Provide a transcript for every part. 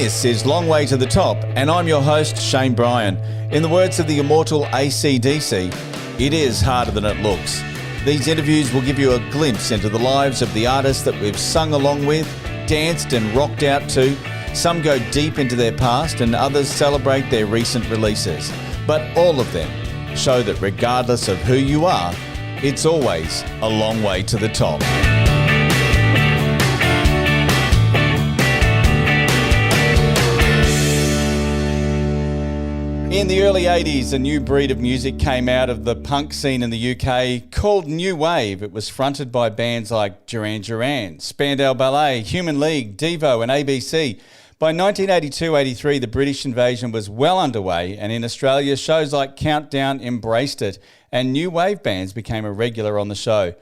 This is Long Way to the Top, and I'm your host, Shane Bryan. In the words of the immortal AC/DC, it is harder than it looks. These interviews will give you a glimpse into the lives of the artists that we've sung along with, danced and rocked out to. Some go deep into their past and others celebrate their recent releases. But all of them show that regardless of who you are, it's always a long way to the top. In the early 80s, a new breed of music came out of the punk scene in the UK called New Wave. It was fronted by bands like Duran Duran, Spandau Ballet, Human League, Devo and ABC. By 1982-83, the British invasion was well underway, and in Australia, shows like Countdown embraced it, and new wave bands became a regular on the show.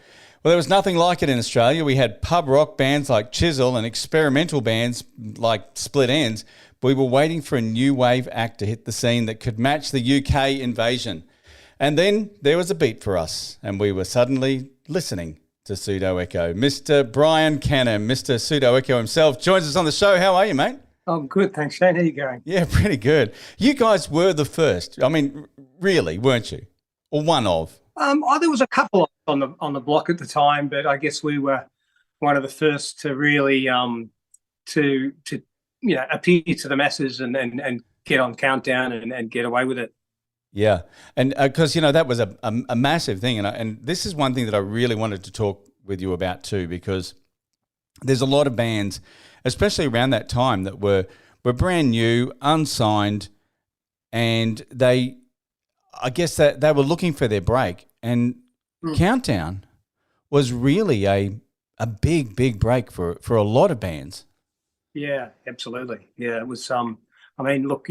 Well, there was nothing like it in Australia. We had pub rock bands like Chisel and experimental bands like Split Enz. We were waiting for a new wave act to hit the scene that could match the UK invasion. And then there was a beat for us, and we were suddenly listening to Pseudo Echo. Mr. Brian Canham, Mr. Pseudo Echo himself, joins us on the show. How are you, mate? I'm good, thanks, Shane. How are you going? Yeah, pretty good. You guys were the first. I mean, really, weren't you? Or one of? There was a couple on the block at the time, but I guess we were one of the first to really to appeal to the masses and get on Countdown and get away with it. Yeah, and because that was a massive thing, and this is one thing that I really wanted to talk with you about too, because there's a lot of bands, especially around that time, that were brand new, unsigned, and I guess that they were looking for their break, and Countdown was really a big break for a lot of bands. Yeah, absolutely. Yeah, it was. I mean, look,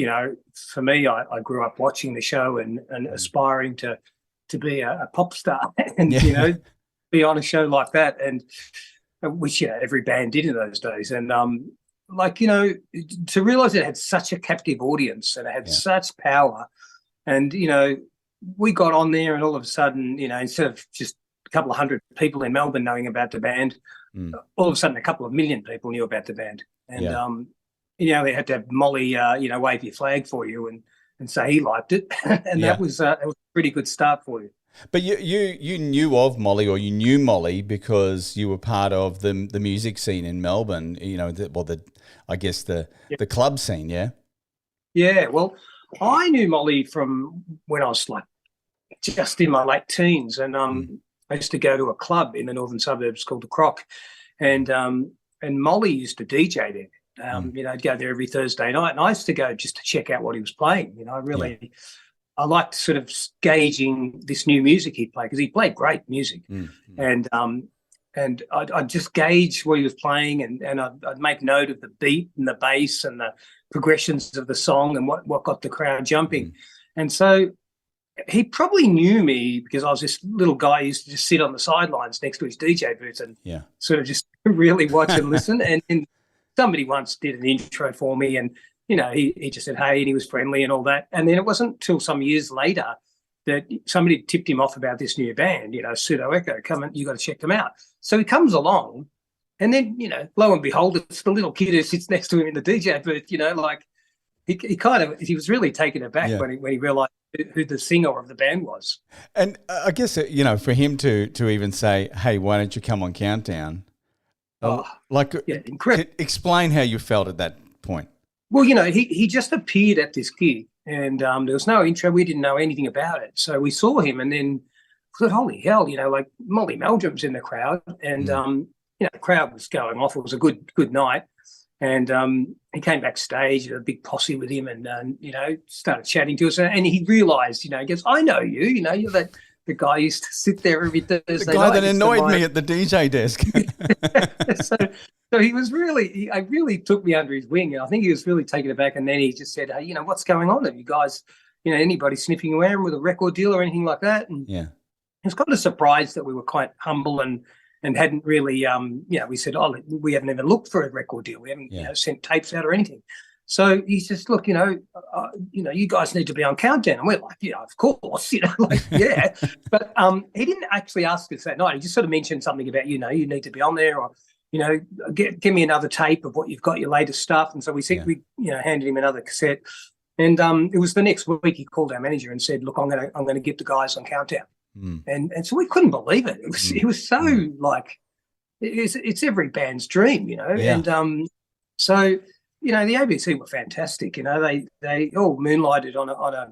for me, I grew up watching the show and aspiring to be a pop star, and be on a show like that, and which every band did in those days, and to realize it had such a captive audience and it had such power, and we got on there, and all of a sudden, instead of just a couple of hundred people in Melbourne knowing about the band, all of a sudden a couple of million people knew about the band. And, they had to have Molly, wave your flag for you and say he liked it. And that was a pretty good start for you. But you knew of Molly, or you knew Molly because you were part of the music scene in Melbourne, the club scene, yeah? Yeah, well, I knew Molly from when I was just in my late teens, and I used to go to a club in the northern suburbs called the Croc, and Molly used to DJ there. I'd go there every Thursday night, and I used to go just to check out what he was playing. I liked sort of gauging this new music he'd play, because he played great music, and I'd just gauge what he was playing, and I'd make note of the beat and the bass and the progressions of the song and what got the crowd jumping. And so he probably knew me because I was this little guy who used to just sit on the sidelines next to his DJ booth and sort of just really watch and listen. And somebody once did an intro for me, and he just said hey, and he was friendly and all that. And then it wasn't until some years later that somebody tipped him off about this new band, Pseudo Echo. Come and you got to check them out. So he comes along, and then lo and behold, it's the little kid who sits next to him in the DJ booth. He was really taken aback when he realised who the singer of the band was. And I guess for him to even say, hey, why don't you come on Countdown? Incredible. Explain how you felt at that point. Well, he just appeared at this gig, and there was no intro. We didn't know anything about it. So we saw him, and then thought, holy hell, Molly Meldrum's in the crowd, and the crowd was going off. It was a good night. And he came backstage, a big posse with him, and started chatting to us. And he realised, he goes, I know you. You're the guy who used to sit there every Thursday night. The guy that annoyed me at the DJ desk. So he was really, I really took me under his wing, and I think he was really taken aback. And then he just said, hey, what's going on? Have you guys, anybody sniffing around with a record deal or anything like that? And he was kind of surprised that we were quite humble and hadn't really, we said, we haven't even looked for a record deal. We haven't sent tapes out or anything. So he says, look, you guys need to be on Countdown. And we're like, of course, But he didn't actually ask us that night. He just sort of mentioned something about, you need to be on there, or give me another tape of what you've got, your latest stuff. And so we said, we handed him another cassette. And it was the next week he called our manager and said, look, I'm going to get the guys on Countdown. And so we couldn't believe it. It was so like, it's every band's dream, and so the ABC were fantastic. They all moonlighted on a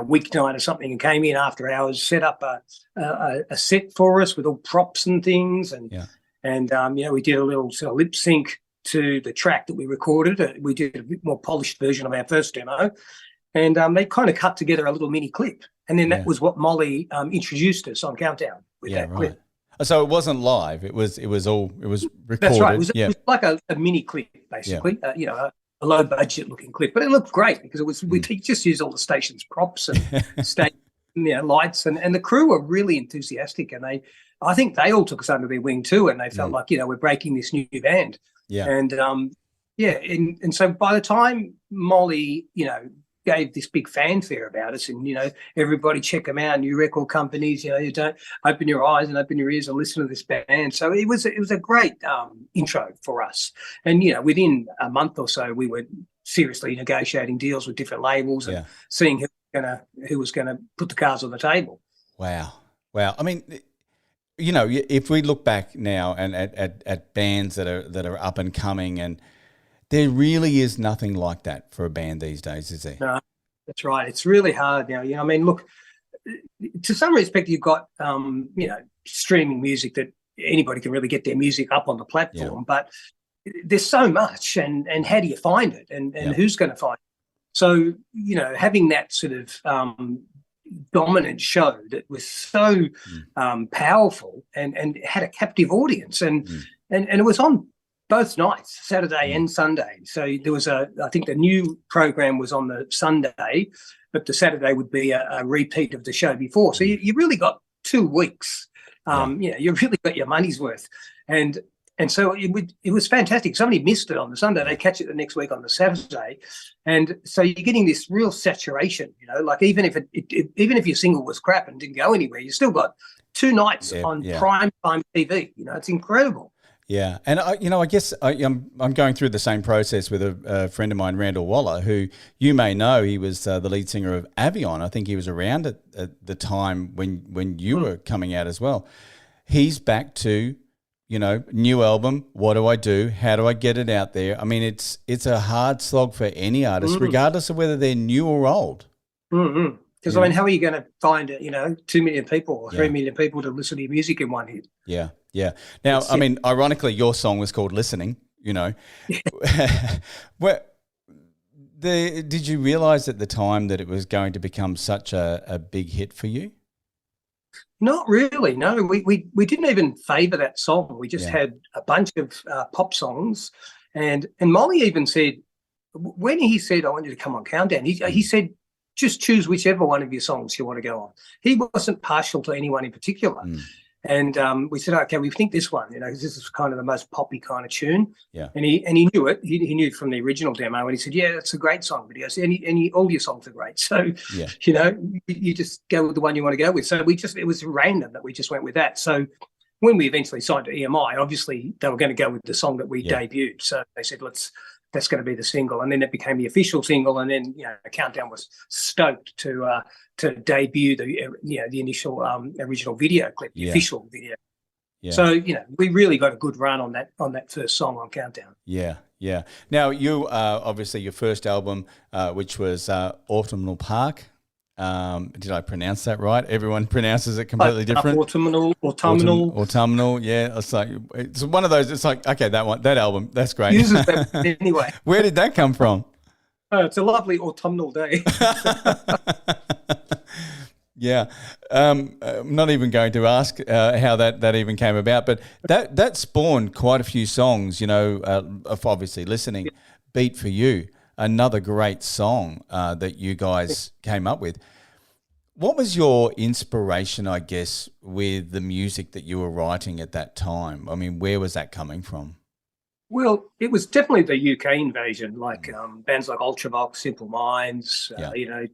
weeknight or something and came in after hours, set up a set for us with all props and things, and we did a little sort of lip sync to the track that we recorded. We did a bit more polished version of our first demo, and they kind of cut together a little mini clip, and then that was what Molly introduced us on Countdown with that clip. So it wasn't live; it was recorded. That's right. It was like a mini clip, basically. A low budget looking clip, but it looked great because it was we just used all the station's props and station lights, and the crew were really enthusiastic, and I think they all took us under their wing too, and they felt like we're breaking this new band. And so by the time Molly gave this big fanfare about us, and everybody check them out, new record companies, you don't open your eyes and open your ears and listen to this band. So it was a great intro for us, and within a month or so we were seriously negotiating deals with different labels and seeing who was gonna put the cards on the table. Wow. I mean, if we look back now and at bands that are up and coming, and there really is nothing like that for a band these days, is there? No, that's right. It's really hard now. I mean, look, to some respect, you've got streaming music that anybody can really get their music up on the platform, but there's so much, and how do you find it, and who's going to find it? So having that sort of dominant show that was so powerful and had a captive audience, and it was on both nights, Saturday and Sunday. So there was I think the new program was on the Sunday, but the Saturday would be a repeat of the show before. So you really got 2 weeks. You really got your money's worth. And so it was fantastic. Somebody missed it on the Sunday, they catch it the next week on the Saturday. And so you're getting this real saturation, like even if your single was crap and didn't go anywhere, you still got 2 nights on prime time TV. It's incredible. Yeah, and I guess I'm going through the same process with a friend of mine, Randall Waller, who you may know. He was the lead singer of Avion. I think he was around at the time when you were coming out as well. He's back to, new album. What do I do? How do I get it out there? I mean, it's a hard slog for any artist, regardless of whether they're new or old. Because, I mean, how are you going to find, 2 million people or 3 million people to listen to your music in one hit? Yeah. Now, I mean, ironically, your song was called Listening, Did you realise at the time that it was going to become such a big hit for you? Not really, no. We didn't even favour that song. We just had a bunch of pop songs. And Molly even said, when he said, I want you to come on Countdown, he said, just choose whichever one of your songs you want to go on. He wasn't partial to anyone in particular. And we said, okay, we think this one, because this is kind of the most poppy kind of tune. Yeah. And he knew it. He knew from the original demo, and he said, yeah, that's a great song. But he goes, all your songs are great. So, you just go with the one you want to go with. So it was random that we just went with that. So when we eventually signed to EMI, obviously they were going to go with the song that we debuted. So they said, that's going to be the single, and then it became the official single, and then Countdown was stoked to debut the initial original video clip, the official video. So we really got a good run on that first song on Countdown. Yeah. Now you obviously your first album, which was Autumnal Park. Did I pronounce that right? Everyone pronounces it completely different. Autumnal. Yeah, it's one of those. It's like, okay, that album, that's great. Uses that anyway. Where did that come from? It's a lovely autumnal day. Yeah, I'm not even going to ask how that even came about, but that spawned quite a few songs. Of obviously Listening, Beat for You. Another great song that you guys came up with. What was your inspiration, I guess, with the music that you were writing at that time? I mean, where was that coming from? Well, it was definitely the UK invasion, like bands like Ultravox, Simple Minds,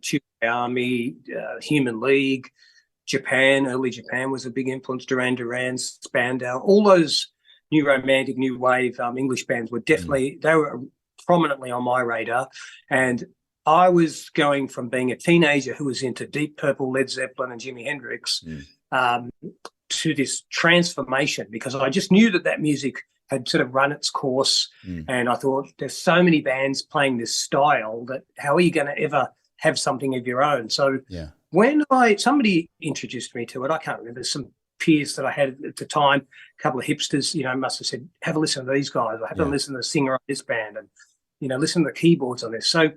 Tube Army, Human League, Japan. Early Japan was a big influence. Duran Duran, Spandau, all those new romantic, new wave English bands were definitely, they were prominently on my radar. And I was going from being a teenager who was into Deep Purple, Led Zeppelin and Jimi Hendrix to this transformation, because I just knew that music had sort of run its course. And I thought, there's so many bands playing this style that how are you going to ever have something of your own? So when somebody introduced me to it, I can't remember, some peers that I had at the time, a couple of hipsters, must have said, have a listen to these guys, or have a listen to the singer on this band, and, listen to the keyboards on this. So,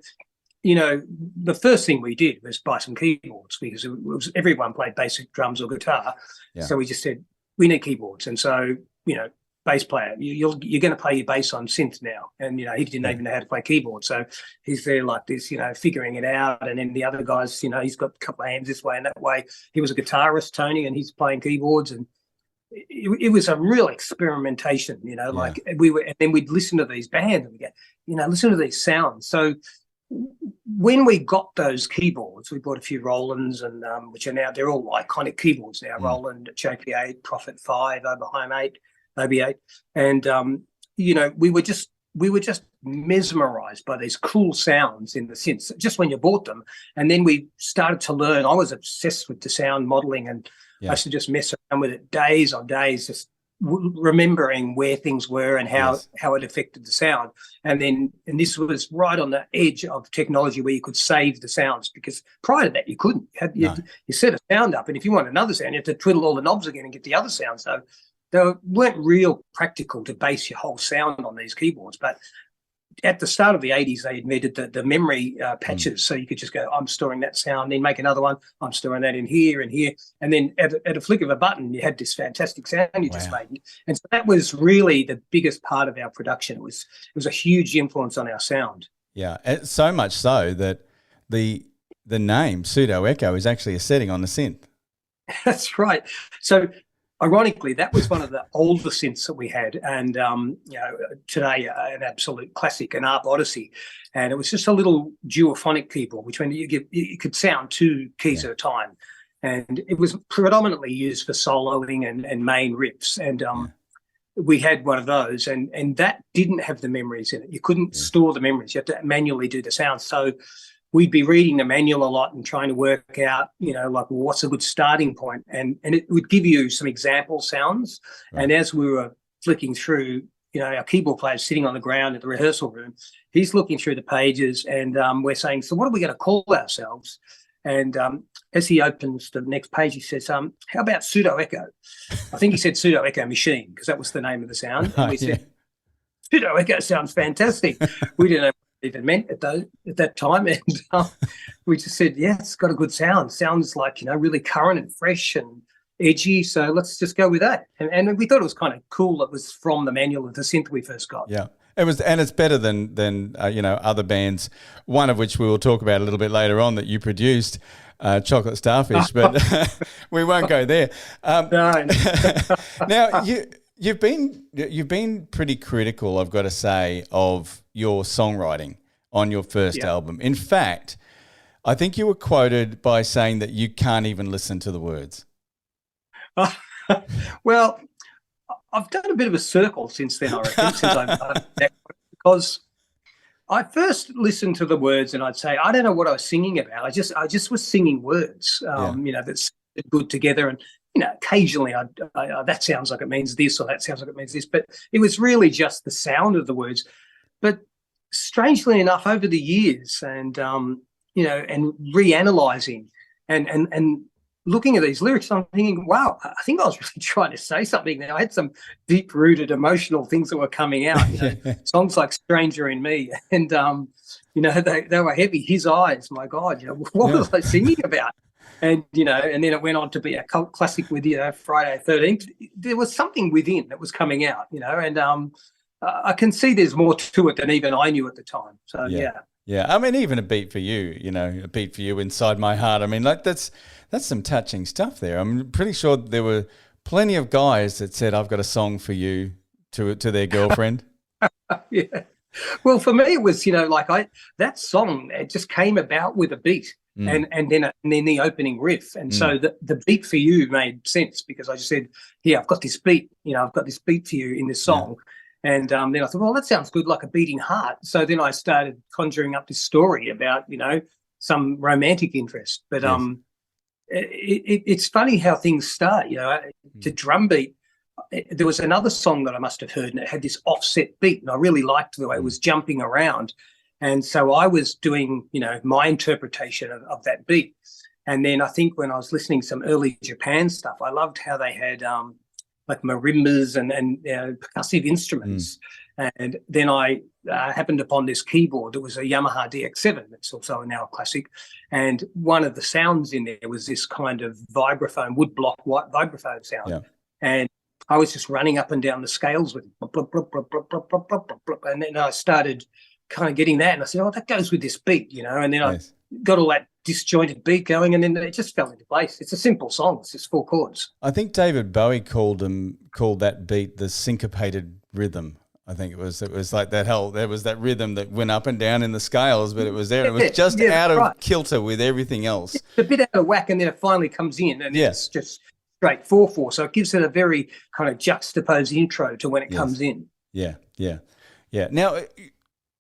the first thing we did was buy some keyboards, because it was everyone played basic drums or guitar. So we just said, we need keyboards. And so, bass player, you're going to play your bass on synth now. And, he didn't even know how to play keyboard. So he's there like this, figuring it out. And then the other guys, he's got a couple of hands this way and that way. He was a guitarist, Tony, and he's playing keyboards. And it was a real experimentation, like and then we'd listen to these bands and we go, listen to these sounds. So when we got those keyboards, we bought a few Rolands, and which are now, they're all iconic keyboards now, Roland, JP8, Prophet 5, Oberheim 8, OB8. And, we were just mesmerized by these cool sounds in the synths, just when you bought them. And then we started to learn. I was obsessed with the sound modeling, and I used to just mess around with it days on days, just remembering where things were and how it affected the sound. And this was right on the edge of technology where you could save the sounds, because prior to that you couldn't. You set a sound up, and if you want another sound, you had to twiddle all the knobs again and get the other sound. So they weren't real practical to base your whole sound on these keyboards. But at the start of the 80s, they invented the memory patches, so you could just go, I'm storing that sound, then make another one, I'm storing that in here and here. And then at a flick of a button, you had this fantastic sound you just made. And so that was really the biggest part of our production. It was a huge influence on our sound. Yeah, so much so that the name Pseudo Echo is actually a setting on the synth. That's right. So ironically, that was one of the older synths that we had, and today an absolute classic, an ARP Odyssey, and it was just a little duophonic keyboard, which when you could sound two keys at a time, and it was predominantly used for soloing and main riffs, and we had one of those, and that didn't have the memories in it. You couldn't store the memories; you had to manually do the sounds. So we'd be reading the manual a lot and trying to work out, like what's a good starting point. And it would give you some example sounds. Right. And as we were flicking through, our keyboard player's sitting on the ground in the rehearsal room, he's looking through the pages, and we're saying, so what are we going to call ourselves? And as he opens the next page, he says, how about Pseudo Echo? I think he said Pseudo Echo Machine, because that was the name of the sound. And we said, Pseudo Echo sounds fantastic. We didn't know even meant at that time, and we just said, it's got a good sound. Sounds like really current and fresh and edgy. So let's just go with that. And we thought it was kind of cool. It was from the manual of the synth we first got. Yeah, it was, and it's better than other bands. One of which we will talk about a little bit later on that you produced, Chocolate Starfish, but we won't go there. No. Now You've been pretty critical, I've got to say, of your songwriting on your first album. In fact, I think you were quoted by saying that you can't even listen to the words. Well, I've done a bit of a circle since then, I reckon, because I first listened to the words and I'd say, I don't know what I was singing about. I just was singing words, that's good together, and occasionally that sounds like it means this, or that sounds like it means this, but it was really just the sound of the words. But strangely enough, over the years, and and reanalyzing and looking at these lyrics, I'm thinking, wow, I think I was really trying to say something there. I had some deep-rooted emotional things that were coming out. Songs like "Stranger in Me," and they were heavy. His eyes, my God, what was I singing about? And, and then it went on to be a cult classic with, Friday 13th. There was something within that was coming out, and I can see there's more to it than even I knew at the time. So, yeah. Yeah. I mean, even A Beat for You, A Beat for You, Inside My Heart. I mean, like that's some touching stuff there. I'm pretty sure there were plenty of guys that said, I've got a song for you to their girlfriend. Yeah. Well, for me, it was, that song, it just came about with a beat. and then the opening riff. And so the beat for you made sense, because I just said, yeah, I've got this beat, I've got this beat for you in this song. And then I thought, well, that sounds good, like a beating heart. So then I started conjuring up this story about, some romantic interest. But it's funny how things start, the drum beat. There was another song that I must have heard, and it had this offset beat, and I really liked the way it was jumping around. And so I was doing, my interpretation of that beat. And then I think when I was listening to some early Japan stuff, I loved how they had like marimbas and percussive instruments. And then I happened upon this keyboard that was a Yamaha DX7. It's also now a classic. And one of the sounds in there was this kind of vibraphone, woodblock white vibraphone sound. Yeah. And I was just running up and down the scales with blub, blub, blub, blub, blub, blub, blub, blub, blub. And then I started kind of getting that, and I said, oh, that goes with this beat, and then I got all that disjointed beat going, and then it just fell into place. It's a simple song. It's just 4 chords. I think David Bowie called that beat the syncopated rhythm. I think it was like there was that rhythm that went up and down in the scales, but it was there. It was just out of kilter with everything else. It's a bit out of whack, and then it finally comes in, and it's just straight 4/4. So it gives it a very kind of juxtaposed intro to when it comes in. Yeah. Now,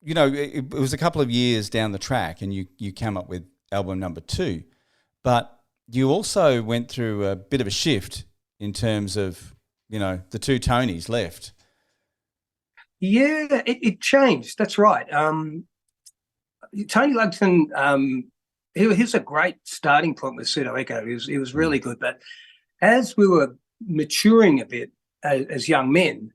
it was a couple of years down the track, and you came up with album number 2, but you also went through a bit of a shift in terms of, the 2 Tonys left. Yeah, it changed. That's right. Tony Lugston, he was a great starting point with Pseudo Echo. He was really good, but as we were maturing a bit as young men,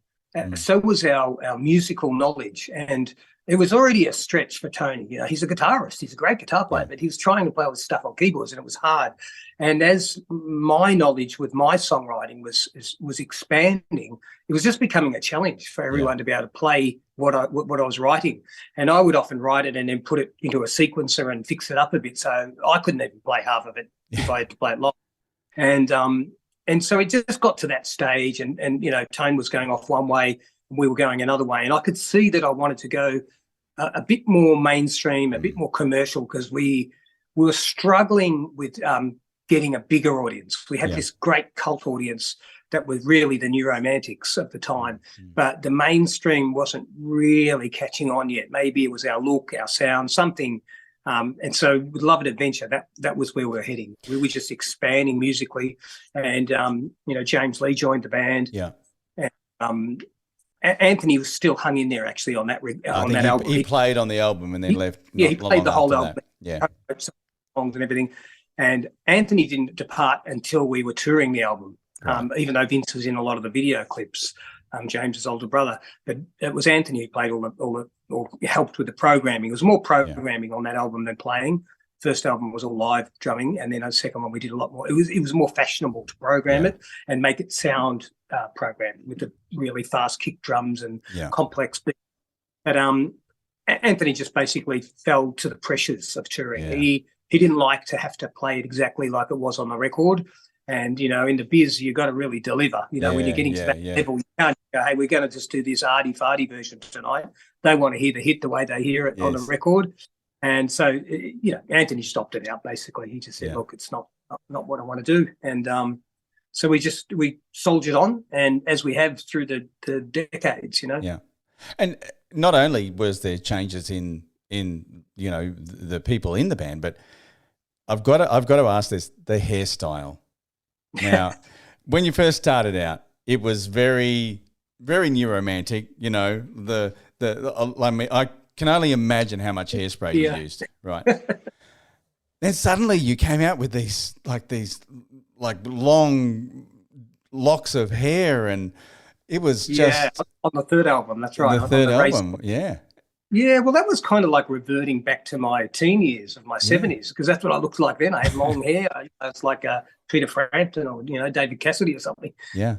so was our musical knowledge, and it was already a stretch for Tony. He's a guitarist. He's a great guitar player, but he was trying to play with stuff on keyboards, and it was hard. And as my knowledge with my songwriting was expanding, it was just becoming a challenge for everyone to be able to play what I was writing. And I would often write it and then put it into a sequencer and fix it up a bit, so I couldn't even play half of it if I had to play it live. And so it just got to that stage, and Tone was going off one way, we were going another way, and I could see that I wanted to go a bit more mainstream, a bit more commercial, because we were struggling with getting a bigger audience. We had this great cult audience that was really the new romantics of the time, but the mainstream wasn't really catching on yet. Maybe it was our look, our sound, something. And so with Love and Adventure, that was where we were heading. We were just expanding musically, and James Lee joined the band. Yeah. And, Anthony was still hung in there actually on that album. He played on the album and then left. He played the whole album. Yeah, songs and everything. And Anthony didn't depart until we were touring the album. Right. Even though Vince was in a lot of the video clips, James's older brother, but it was Anthony who played or helped with the programming. It was more programming on that album than playing. First album was all live drumming, and then the second one we did a lot more. It was more fashionable to program it and make it sound programmed with the really fast kick drums and complex beats. But Anthony just basically fell to the pressures of touring. Yeah. He didn't like to have to play it exactly like it was on the record. And, in the biz, you've got to really deliver. when you're getting to that level, you can't go, hey, we're going to just do this arty-farty version tonight. They want to hear the hit the way they hear it on the record. And so, Anthony stopped it out, basically. He just said, look, it's not what I want to do. And so we soldiered on, and as we have through the decades, Yeah. And not only was there changes in the people in the band, but I've got to ask this, the hairstyle. Now, when you first started out, it was very, very new romantic. I can only imagine how much hairspray you used, right? Then suddenly you came out with these long locks of hair, and it was just on the third album. That's right. The third album, yeah. Yeah, well, that was kind of like reverting back to my teen years of my 70s, because that's what I looked like then. I had long hair. It's like Peter Frampton or, David Cassidy or something. Yeah.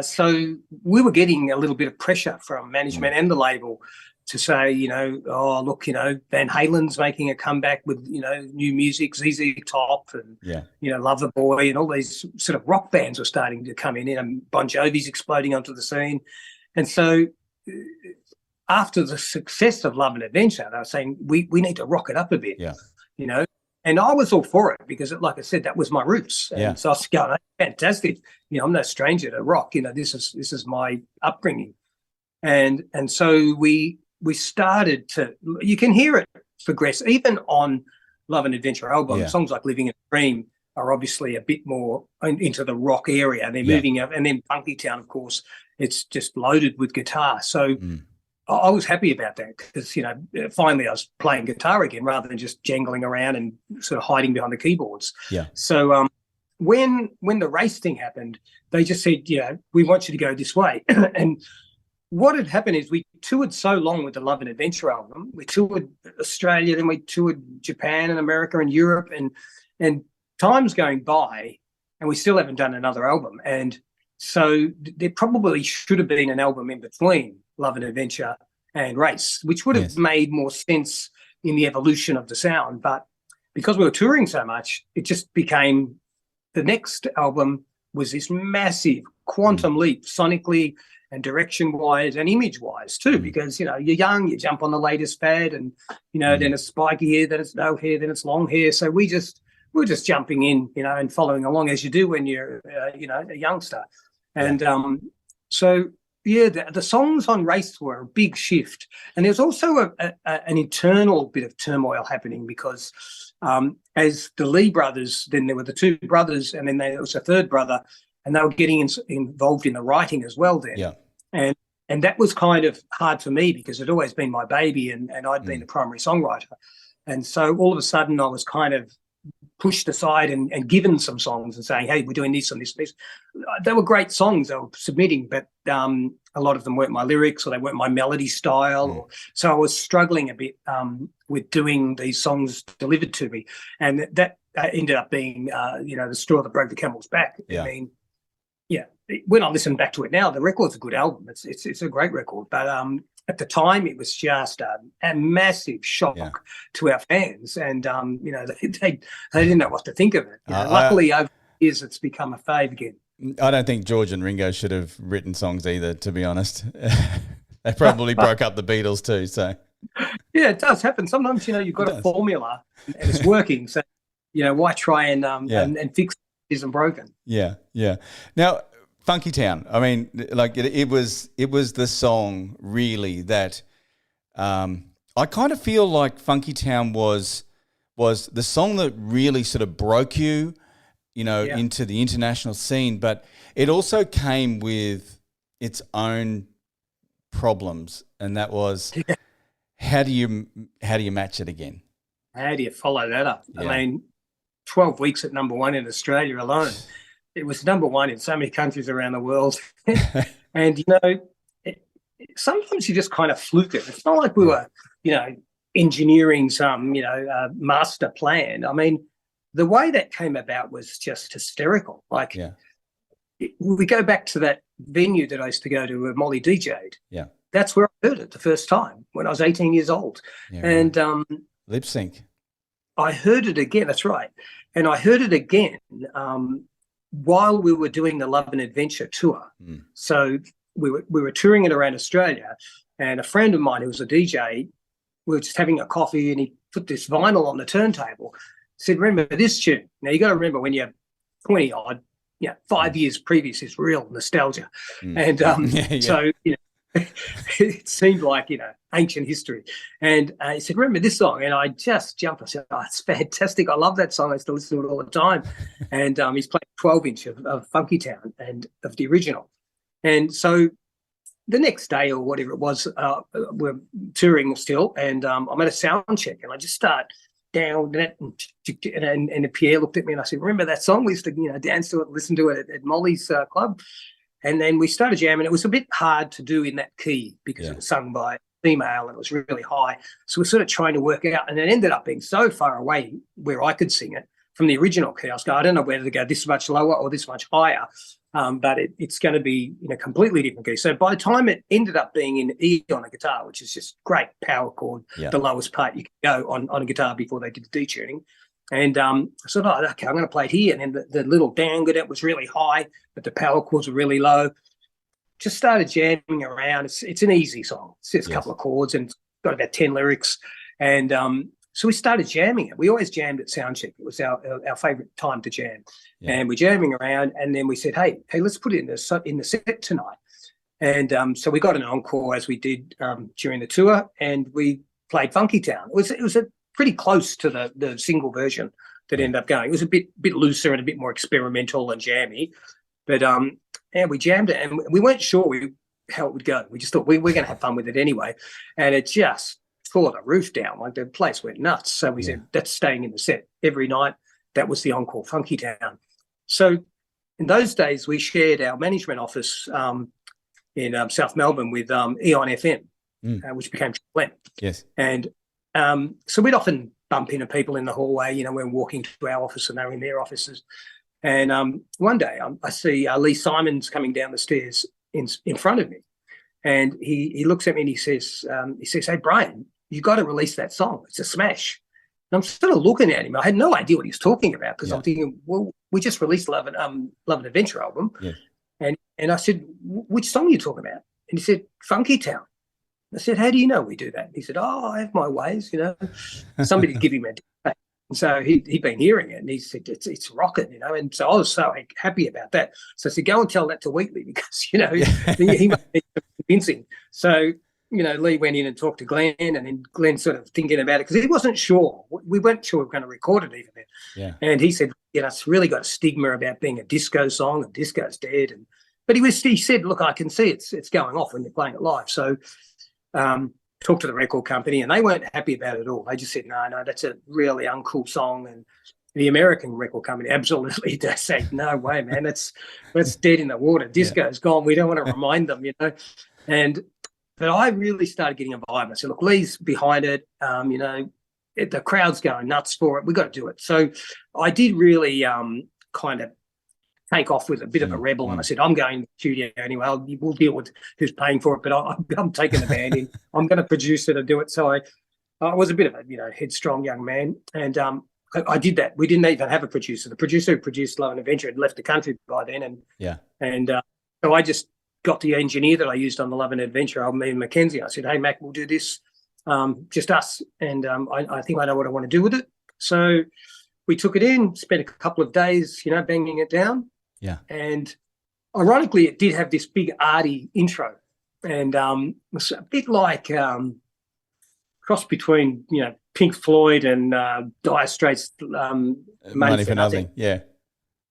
So we were getting a little bit of pressure from management and the label to say, oh, look, Van Halen's making a comeback with, new music, ZZ Top and, Loverboy, and all these sort of rock bands were starting to come in, and Bon Jovi's exploding onto the scene. And so after the success of Love and Adventure, they were saying, we need to rock it up a bit. Yeah. you know. And I was all for it because, like I said, that was my roots. And so I was going, fantastic. You know, I'm no stranger to rock. You know, this is my upbringing. And so we started to, you can hear it progress even on Love and Adventure album. Songs like Living in a Dream are obviously a bit more into the rock area. They're moving up. And then Funky Town, of course, it's just loaded with guitar. So I was happy about that because, you know, finally I was playing guitar again rather than just jangling around and sort of hiding behind the keyboards. Yeah. So when the race thing happened, they just said, you know, we want you to go this way. And what had happened is we toured so long with the Love and Adventure album. We toured Australia, then we toured Japan and America and Europe, and time's going by and we still haven't done another album. And so there probably should have been an album in between Love and Adventure and Race, which would have made more sense in the evolution of the sound. But because we were touring so much, it just became the next album was this massive quantum leap sonically and direction-wise and image-wise too, because, you know, you're young, you jump on the latest fad and, you know, then it's spiky hair, then it's no hair, then it's long hair. So we're just jumping in, you know, and following along as you do when you're, you know, a youngster. And so, yeah, the songs on Race were a big shift. And there's also an internal bit of turmoil happening because as the Lee brothers, then there were the two brothers, and then there was a third brother, and they were getting involved in the writing as well then. Yeah. And that was kind of hard for me because it had always been my baby and I'd been the primary songwriter. And so all of a sudden I was kind of pushed aside and given some songs and saying, hey, we're doing this and this and this. They were great songs they were submitting, but a lot of them weren't my lyrics or they weren't my melody style. So I was struggling a bit with doing these songs delivered to me. And that ended up being, you know, the straw that broke the camel's back. I mean, when I listen back to it now, the record's a good album. It's a great record. But at the time, it was just a massive shock to our fans. And, you know, they didn't know what to think of it. You know, luckily, over the years, it's become a fave again. I don't think George and Ringo should have written songs either, to be honest. They probably broke up the Beatles too. So yeah, it does happen. Sometimes, you know, you've got a formula and it's working. So, you know, why try and fix it isn't broken? Yeah, yeah. Now, Funky Town. I mean, like it was the song really that I kind of feel like Funky Town was the song that really sort of broke you, you know, into the international scene. But it also came with its own problems, and that was how do you match it again? How do you follow that up? Yeah. I mean, 12 weeks at number one in Australia alone. It was number one in so many countries around the world. And, you know, sometimes you just kind of fluke it. It's not like we were, you know, engineering some, you know, master plan. I mean, the way that came about was just hysterical. Like, we go back to that venue that I used to go to where Molly DJ'd. Yeah. That's where I heard it the first time when I was 18 years old. Yeah, and lip sync. I heard it again. That's right. And I heard it again while we were doing the Love and Adventure tour. So we were touring it around Australia, and a friend of mine who was a DJ, we were just having a coffee, and he put this vinyl on the turntable, said, remember this tune. Now, you got to remember when you're 20 odd, 5 years previous is real nostalgia. And so, you know, it seemed like, you know, ancient history. And he said, remember this song? And I just jumped. I said, oh, it's fantastic. I love that song. I used to listen to it all the time. And he's playing 12-inch of Funky Town and of the original. And so the next day or whatever it was, we're touring still, and I'm at a sound check, and I just start down that, and Pierre looked at me and I said, remember that song? We used to, you know, dance to it, listen to it at Molly's club. And then we started jamming. It was a bit hard to do in that key because it was sung by a female and it was really high. So we're sort of trying to work it out. And it ended up being so far away where I could sing it from the original key. I was going, I don't know whether to go this much lower or this much higher, but it's going to be in a completely different key. So by the time it ended up being in E on a guitar, which is just great power chord, the lowest part you can go on a guitar before they did the detuning. And I said, oh, okay, I'm going to play it here. And then the little down it was really high, but the power chords were really low. Just started jamming around. It's an easy song. It's just a couple of chords and it's got about 10 lyrics. And So we started jamming it. We always jammed at soundcheck. It was our favourite time to jam. Yeah. And we're jamming around, and then we said, hey, let's put it in the set tonight. And so we got an encore as we did during the tour, and we played Funky Town. It was a pretty close to the single version that ended up going. It was a bit looser and a bit more experimental and jammy, but and we jammed it, and we weren't sure how it would go. We just thought we're going to have fun with it anyway, and it just tore the roof down. Like, the place went nuts. So we said, that's staying in the set every night. That was the encore, Funky Town. So in those days, we shared our management office in South Melbourne with Eon FM, which became Chisel. Yes. And so we'd often bump into people in the hallway, you know, when we're walking to our office and they're in their offices. And one day I see Lee Simons coming down the stairs in front of me. And he looks at me and he says, hey, Brian, you've got to release that song. It's a smash. And I'm sort of looking at him. I had no idea what he was talking about, because I'm thinking, well, we just released Love and Adventure album. Yeah. And I said, which song are you talking about? And he said, Funky Town. I said, how do you know we do that? He said, I have my ways, you know. Somebody give him a date. And so he'd been hearing it, and he said, it's rocking, you know. And so I was so happy about that. So I said, go and tell that to Wheatley, because, you know, he must be convincing. So, you know, Lee went in and talked to Glenn, and then Glenn sort of thinking about it, because he wasn't sure. We weren't sure we were going to record it even then. Yeah. And he said, you know, it's really got a stigma about being a disco song, and disco's dead. But he said, look, I can see it's going off when you're playing it live. So talked to the record company, and they weren't happy about it at all. They just said, no, that's a really uncool song. And the American record company absolutely they said, no way, man, that's dead in the water. Disco's gone. We don't want to remind them, you know. But I really started getting involved. I said, look, Lee's behind it. You know, the crowd's going nuts for it. We've got to do it. So I did really kind of take off with a bit of a rebel, and I said, I'm going to the studio anyway. We'll deal with who's paying for it, but I'm taking the band in. I'm going to produce it and do it. So I was a bit of a, you know, headstrong young man, and I did that. We didn't even have a producer. The producer who produced Love and Adventure had left the country by then, and so I just got the engineer that I used on the Love and Adventure, old me and Mackenzie. I said, hey, Mac, we'll do this, just us, and I think I know what I want to do with it. So we took it in, spent a couple of days, you know, banging it down. Yeah. And ironically, it did have this big arty intro, and it was a bit like cross between, you know, Pink Floyd and Dire Straits' Money for Nothing. Yeah.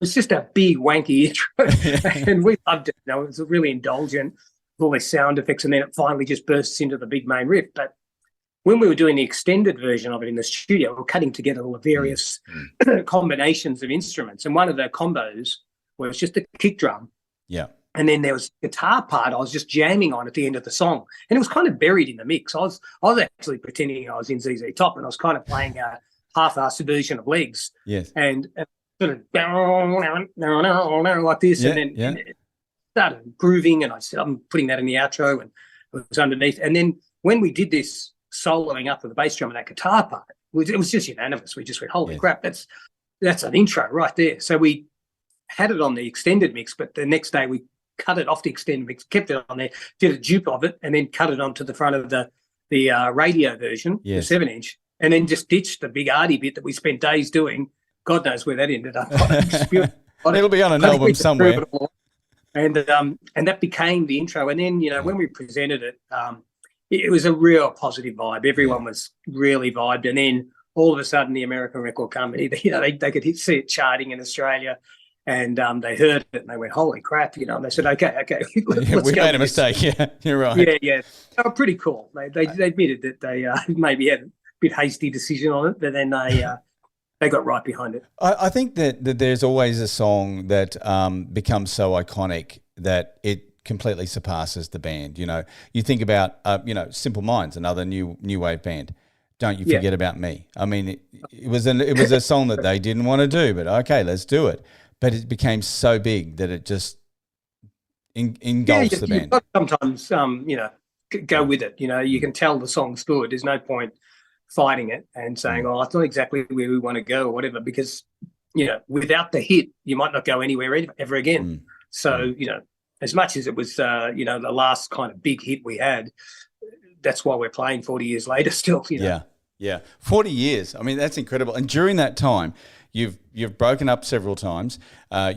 It's just a big wanky intro, and we loved it. You know, it was really indulgent with all these sound effects, and then it finally just bursts into the big main riff. But when we were doing the extended version of it in the studio, we were cutting together all the various combinations of instruments, and one of the combos was just a kick drum. Yeah. And then there was the guitar part I was just jamming on at the end of the song. And it was kind of buried in the mix. I was actually pretending I was in ZZ Top, and I was kind of playing a half-assed version of Legs. Yes. And sort of like this. Yeah, and then it started grooving, and I said, I'm putting that in the outro, and it was underneath. And then when we did this soloing up with the bass drum and that guitar part, it was just unanimous. We just went, holy crap, that's an intro right there. So we had it on the extended mix, but the next day we cut it off the extended mix, kept it on there, did a dupe of it, and then cut it onto the front of the radio version, the 7-inch, and then just ditched the big arty bit that we spent days doing. God knows where that ended up. It'll be on an album somewhere. And that became the intro. And then, you know, when we presented it, it was a real positive vibe. Everyone was really vibed. And then all of a sudden, the American record company, you know, they could see it charting in Australia. And they heard it, and they went, holy crap, you know, and they said, okay, let's we go made a mistake. Yeah, you're right. Yeah. They were pretty cool. They admitted that they maybe had a bit hasty decision on it, but then they got right behind it. I think that there's always a song that becomes so iconic that it completely surpasses the band. You know, you think about, you know, Simple Minds, another new wave band. Don't You Forget About Me. I mean, it was a song that they didn't want to do, but okay, let's do it. But it became so big that it just engulfs the band. Sometimes, you know, go with it. You know, you can tell the song's good. There's no point fighting it and saying, oh, it's not exactly where we want to go or whatever, because, you know, without the hit, you might not go anywhere ever again. So, you know, as much as it was, you know, the last kind of big hit we had, that's why we're playing 40 years later still, you know. Yeah, 40 years. I mean, that's incredible. And during that time, you've broken up several times.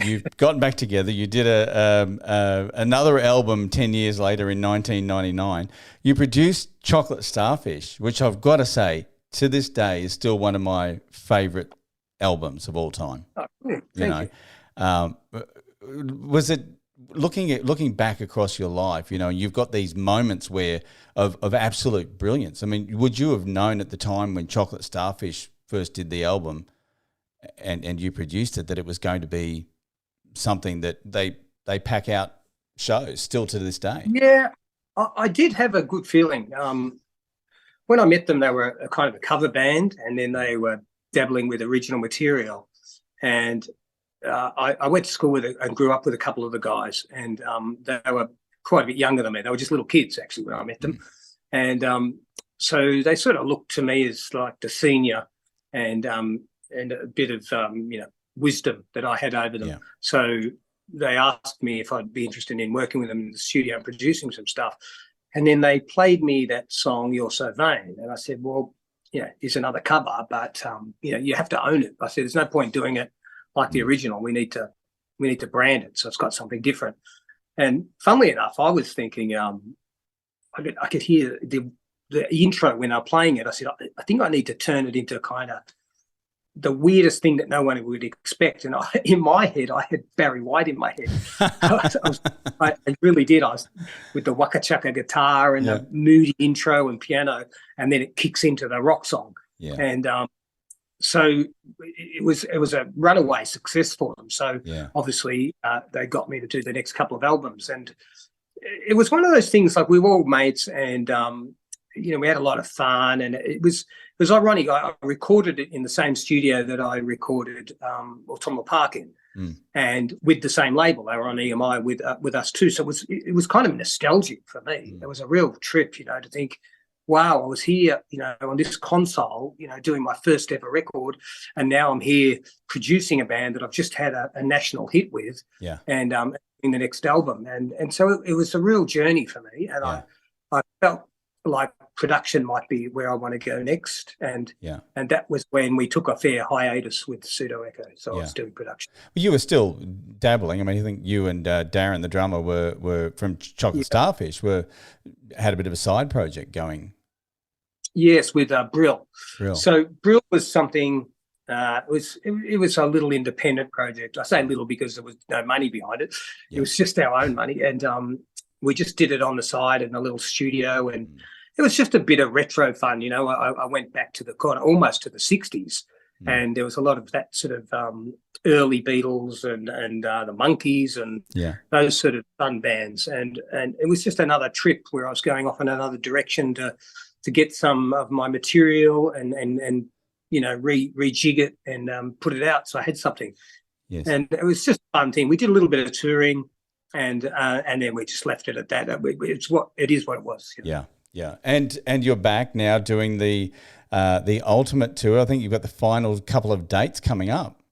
You've gotten back together. You did another album 10 years later in 1999. You produced Chocolate Starfish, which I've got to say, to this day, is still one of my favourite albums of all time. Oh, thank you. Was it looking back across your life? You know, you've got these moments where of absolute brilliance. I mean, would you have known at the time when Chocolate Starfish first did the album and you produced it that it was going to be something that they pack out shows still to this day? Yeah, I did have a good feeling. When I met them, they were a kind of a cover band, and then they were dabbling with original material. And I went to school with and grew up with a couple of the guys, and they were quite a bit younger than me. They were just little kids, actually, when I met them. And so they sort of looked to me as like the senior and a bit of, wisdom that I had over them. Yeah. So they asked me if I'd be interested in working with them in the studio and producing some stuff. And then they played me that song, You're So Vain. And I said, well, it's another cover, but, you have to own it. I said, there's no point doing it like the original. We need to brand it so it's got something different. And funnily enough, I was thinking, I could hear the intro when they were playing it. I said, I think I need to turn it into kind of the weirdest thing that no one would expect. And in my head, I had Barry White in my head. I really did. I was with the Waka Chaka guitar and the moody intro and piano, and then it kicks into the rock song. Yeah. And so it was a runaway success for them. So obviously they got me to do the next couple of albums, and it was one of those things, like we were all mates, and we had a lot of fun, and it was ironic. I recorded it in the same studio that I recorded Autumnal Park in, and with the same label. They were on EMI with us too. So it was kind of nostalgic for me. It was a real trip, to think, wow, I was here, on this console, doing my first ever record, and now I'm here producing a band that I've just had a national hit with, and in the next album, and so it was a real journey for me, and I felt like production might be where I want to go next, and that was when we took a fair hiatus with Pseudo Echo. So I was doing production. But you were still dabbling. I mean, I think you and Darren, the drummer, were from Chocolate Starfish, had a bit of a side project going. Yes, with Brill. So Brill was something. It was a little independent project. I say little because there was no money behind it. It was just our own money, and we just did it on the side in a little studio, and it was just a bit of retro fun. I went back to almost to the 60s, and there was a lot of that sort of early Beatles and the Monkees and those sort of fun bands, and it was just another trip where I was going off in another direction to get some of my material and rejig it and put it out, so I had something. Yes. And it was just a fun thing. We did a little bit of touring, and then we just left it at that. It's what it is, what it was. Yeah. And you're back now doing the Ultimate Tour. I think you've got the final couple of dates coming up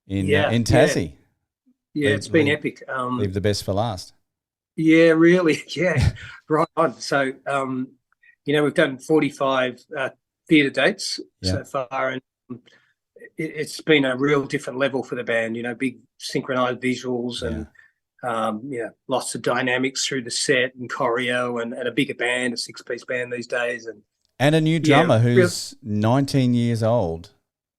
in Tassie. Yeah, it's been epic. Leave the best for last. Yeah, really. Yeah, right on. So, we've done 45 theatre dates so far, and it's been a real different level for the band. Big synchronized visuals and lots of dynamics through the set and choreo, and a bigger band, a 6-piece band these days, and a new drummer who's 19 years old.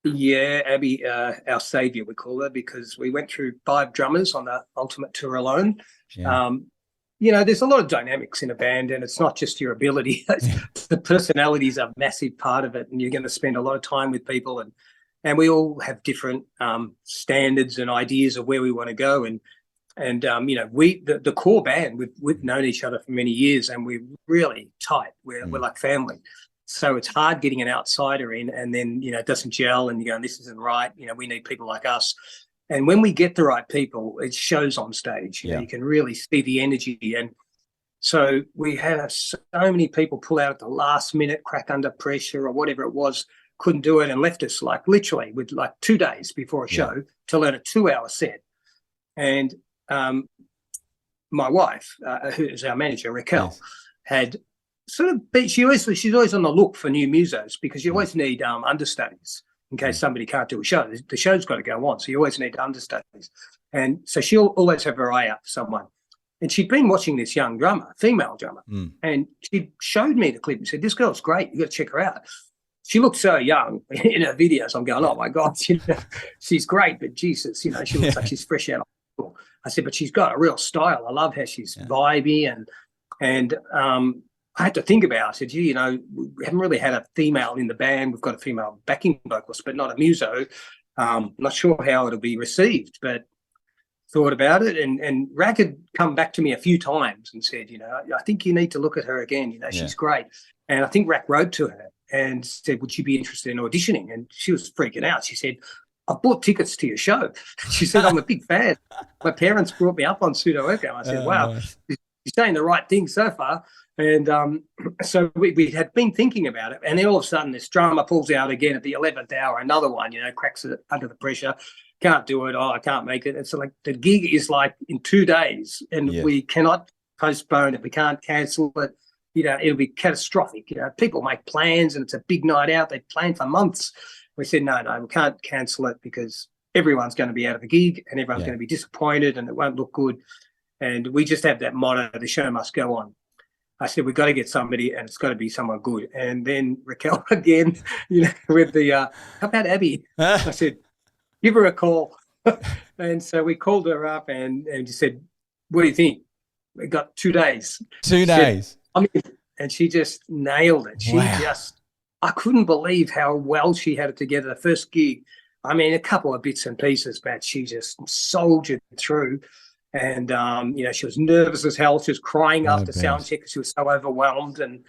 Yeah, Abby, our saviour, we call her, because we went through 5 drummers on the Ultimate Tour alone. There's a lot of dynamics in a band, and it's not just your ability. The personalities are a massive part of it, and you're going to spend a lot of time with people, and we all have different standards and ideas of where we want to go. And the core band, we've known each other for many years, and we're really tight. We're like family. So it's hard getting an outsider in, and then, it doesn't gel, and you're going, this isn't right. We need people like us. And when we get the right people, it shows on stage. You can really see the energy. And so we had so many people pull out at the last minute, crack under pressure or whatever it was, couldn't do it, and left us literally with 2 days before a show to learn a 2-hour set. And my wife, who is our manager, Raquel, had sort of, but she's always on the look for new musos because you always need understudies in case somebody can't do a show. The show's got to go on, so you always need understudies. And so she'll always have her eye out for someone. And she'd been watching this young drummer, female drummer, and she showed me the clip and said, "This girl's great. You got to check her out." She looked so young in her videos. I'm going, "Oh my God, she's great, but Jesus, she looks like she's fresh out of school." I said, "But she's got a real style. I love how she's vibey and I had to think about it. I said, "Gee, we haven't really had a female in the band. We've got a female backing vocalist, but not a muso. Not sure how it'll be received, but thought about it." And Rack had come back to me a few times and said, "I think you need to look at her again. She's great." And I think Rack wrote to her and said, "Would you be interested in auditioning?" And she was freaking out. She said, "I bought tickets to your show." She said, "I'm a big fan. My parents brought me up on Pseudo Echo." I said, "Wow, nice. you're saying the right thing so far." And so we had been thinking about it. And then all of a sudden this drummer pulls out again at the 11th hour, another one, cracks it under the pressure. Can't do it. Oh, I can't make it. It's like the gig is like in 2 days and we cannot postpone it. We can't cancel it. It'll be catastrophic. People make plans and it's a big night out. They plan for months. We said, no, we can't cancel it because everyone's going to be out of the gig and everyone's going to be disappointed and it won't look good. And we just have that motto, the show must go on. I said, we've got to get somebody and it's got to be someone good. And then Raquel again, with the, how about Abby? I said, give her a call. And so we called her up and she said, what do you think? We got 2 days. 2 days. And she just nailed it. I couldn't believe how well she had it together. The first gig, a couple of bits and pieces, but she just soldiered through. And, she was nervous as hell. She was crying after sound check because she was so overwhelmed. And,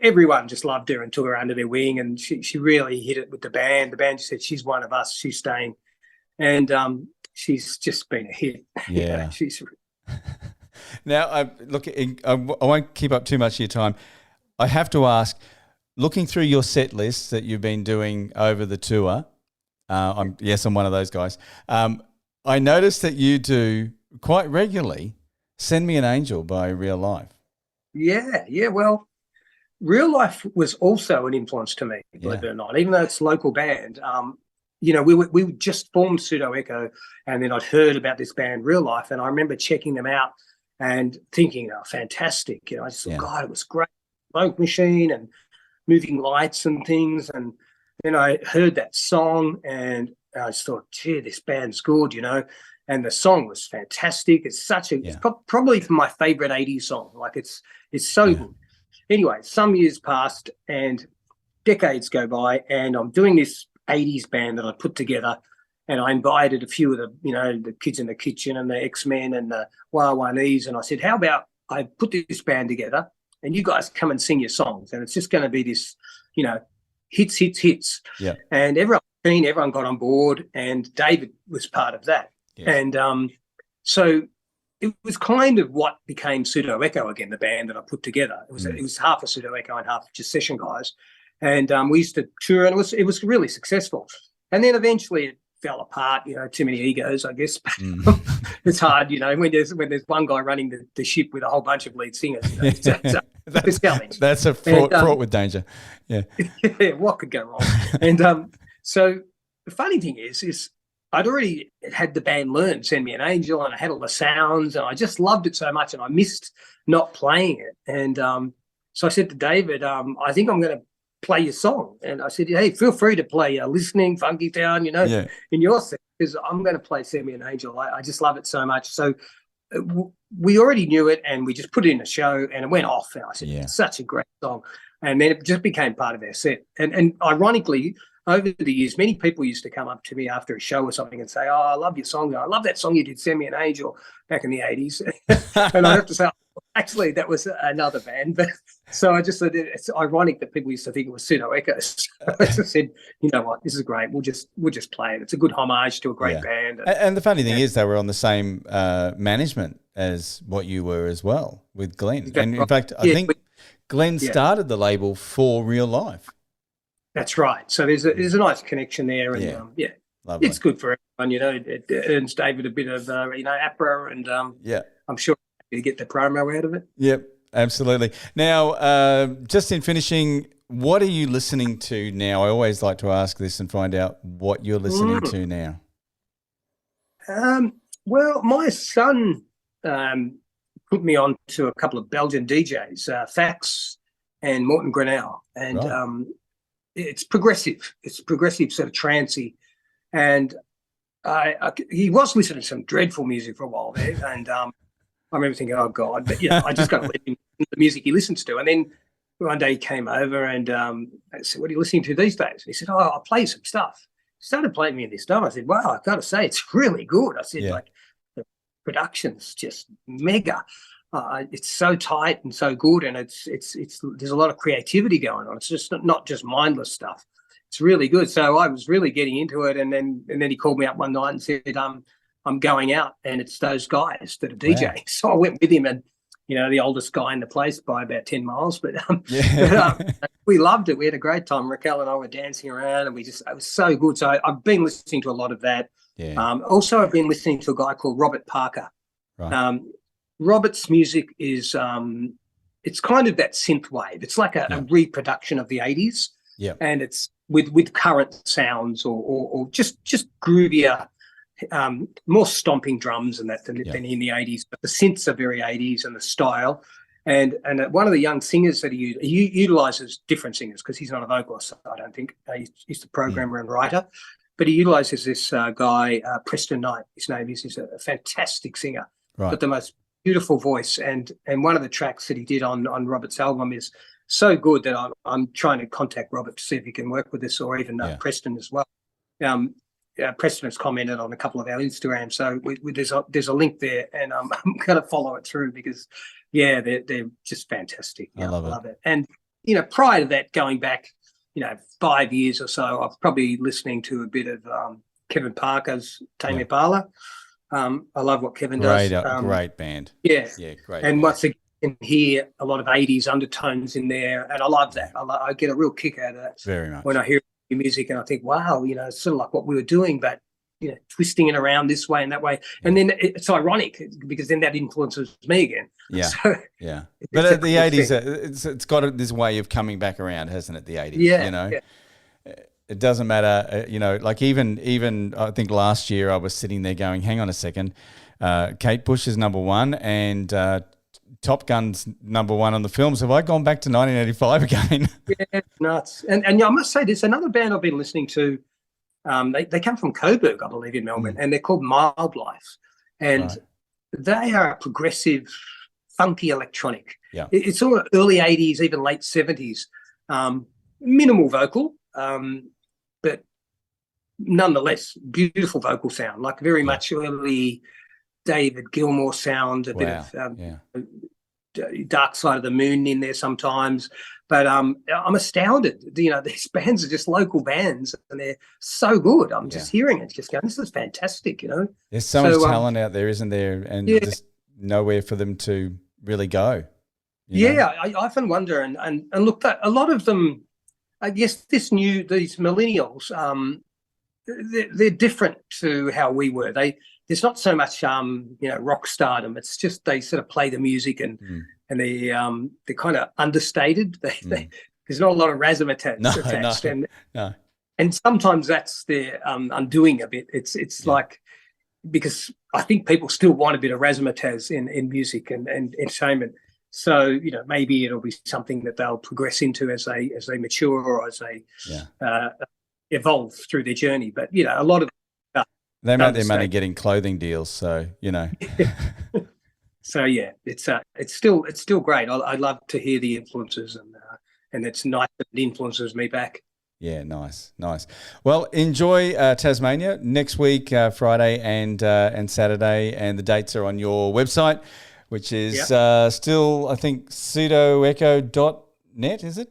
everyone just loved her and took her under their wing. And she really hit it with the band. The band said, she's one of us. She's staying. And she's just been a hit. Yeah. She's... Now, I won't keep up too much of your time. I have to ask, looking through your set lists that you've been doing over the tour, I'm one of those guys. I noticed that you do quite regularly Send Me an Angel by Real Life. Yeah. Well, Real Life was also an influence to me, believe it or not, even though it's a local band. We just formed Pseudo Echo and then I'd heard about this band Real Life and I remember checking them out and thinking, oh, fantastic. I just thought, God, it was great. Smoke machine and moving lights and things. And then I heard that song and I just thought, gee, this band's good, and the song was fantastic. It's it's probably my favorite 80s song. Like it's so good. Anyway, some years passed and decades go by and I'm doing this 80s band that I put together and I invited a few of the Kids in the Kitchen and the X-Men and the Y1Es and I said, how about I put this band together and you guys come and sing your songs and it's just going to be this, hits. Yeah. And everyone got on board and David was part of that. Yeah. And so it was kind of what became Pseudo Echo again, the band that I put together. It was half a Pseudo Echo and half just session guys. And we used to tour and it was really successful. And then eventually it fell apart, too many egos, I guess. It's hard, when there's one guy running the ship with a whole bunch of lead singers. That's a fraught with danger. Yeah. What could go wrong? And so the funny thing is I'd already had the band learn Send Me an Angel and I had all the sounds and I just loved it so much and I missed not playing it. And so I said to David, I think I'm going to play your song. And I said, hey, feel free to play Listening, Funky Town, in your set, because I'm going to play Send Me an Angel. I just love it so much. So we already knew it and we just put it in a show and it went off. And I said, it's such a great song. And then it just became part of our set. And ironically, over the years, many people used to come up to me after a show or something and say, oh, I love your song. I love that song you did, Send Me an Angel, back in the 80s. And I have to say, actually, that was another band. But so I just said it's ironic that people used to think it was Pseudo Echo. So I just said, you know what, this is great. We'll just play it. It's a good homage to a great band. And the funny thing is, they were on the same management as what you were as well with Glenn. And in fact, I think Glenn started the label for Real Life. That's right. So there's a nice connection there, and it's good for everyone. It earns David a bit of APRA, and I'm sure to get the promo out of it. Yep. Absolutely. Now, just in finishing, what are you listening to now? I always like to ask this and find out what you're listening to now. Well, my son put me on to a couple of Belgian DJs, Fax and Morton Grinnell, and it's progressive. It's progressive, sort of trancey, and he was listening to some dreadful music for a while there, and I remember thinking, oh God, but I just got to let him listen to the music he listens to. And then one day he came over and I said, what are you listening to these days? And he said, oh, I'll play some stuff. He started playing me this stuff. I said, wow, I've got to say, it's really good. I said, like, the production's just mega. It's so tight and so good, and it's there's a lot of creativity going on. It's just not just mindless stuff. It's really good. So I was really getting into it, and then he called me up one night and said, I'm going out, and it's those guys that are DJing. Wow. So I went with him, and the oldest guy in the place by about 10 miles, but we loved it. We had a great time. Raquel and I were dancing around, and it was so good. So I've been listening to a lot of that. Yeah. Also, I've been listening to a guy called Robert Parker. Right. Robert's music is it's kind of that synth wave. It's like a reproduction of the 80s. Yeah. And it's with current sounds or just groovier, more stomping drums and that than in the 80s. But the synths are very 80s, and the style. And one of the young singers that he utilizes different singers, because he's not a vocalist, I don't think. He's the programmer and writer. But he utilizes this guy, Preston Knight, his name is. He's a fantastic singer, but the most beautiful voice. And one of the tracks that he did on Robert's album is so good that I'm trying to contact Robert to see if he can work with us, or even Preston as well. Preston has commented on a couple of our Instagrams, so there's a link there, and I'm going to follow it through because, they're just fantastic. I love it. And prior to that, going back, 5 years or so, I was probably listening to a bit of Kevin Parker's Tame Impala. I love what Kevin does. Great band. Yeah, great. And once again, hear a lot of 80s undertones in there, and I love that. I get a real kick out of that. Very much. When I hear music and I think, wow, it's sort of like what we were doing, but twisting it around this way and that way. And then it's ironic because then that influences me again. Yeah. So but the 80s, it's got this way of coming back around, hasn't it? The 80s. Yeah. It doesn't matter, like even I think last year I was sitting there going, hang on a second, Kate Bush is number one and Top Gun's number one on the films. Have I gone back to 1985 again? Yeah, nuts. And I must say, there's another band I've been listening to. They come from Coburg, I believe, in Melbourne, and they're called Mild Life. And they are progressive, funky electronic. Yeah. It's all early 80s, even late 70s. Minimal vocal, but nonetheless, beautiful vocal sound, like very much early David Gilmour sound, a bit of Dark Side of the Moon in there sometimes. But I'm astounded. These bands are just local bands, and they're so good. I'm just hearing it, just going, this is fantastic. There's so much talent out there, isn't there? And just nowhere for them to really go. I often wonder, and look, a lot of them, I guess these millennials, they're different to how we were. There's not so much rock stardom. It's just they sort of play the music and they're kind of understated. There's not a lot of razzmatazz attached. And sometimes that's their undoing a bit. It's like, because I think people still want a bit of razzmatazz in music and entertainment. So, maybe it'll be something that they'll progress into as they mature or as they evolve through their journey. But, a lot of they make their money getting clothing deals, so So it's still great. I love to hear the influences, and it's nice that it influences me back. Yeah, nice. Well, enjoy Tasmania next week, Friday and Saturday, and the dates are on your website, which is still, I think, pseudoecho.net, is it?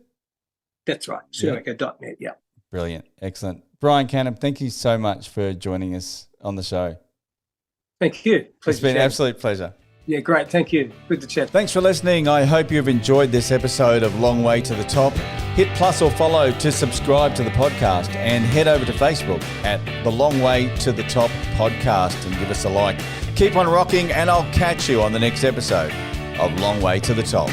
That's right, pseudoecho.net. Yeah. Brilliant, excellent. Brian Canham, thank you so much for joining us on the show. Thank you. It's been an absolute pleasure. Yeah, great. Thank you. Good to chat. Thanks for listening. I hope you've enjoyed this episode of Long Way to the Top. Hit plus or follow to subscribe to the podcast, and head over to Facebook at the Long Way to the Top podcast and give us a like. Keep on rocking, and I'll catch you on the next episode of Long Way to the Top.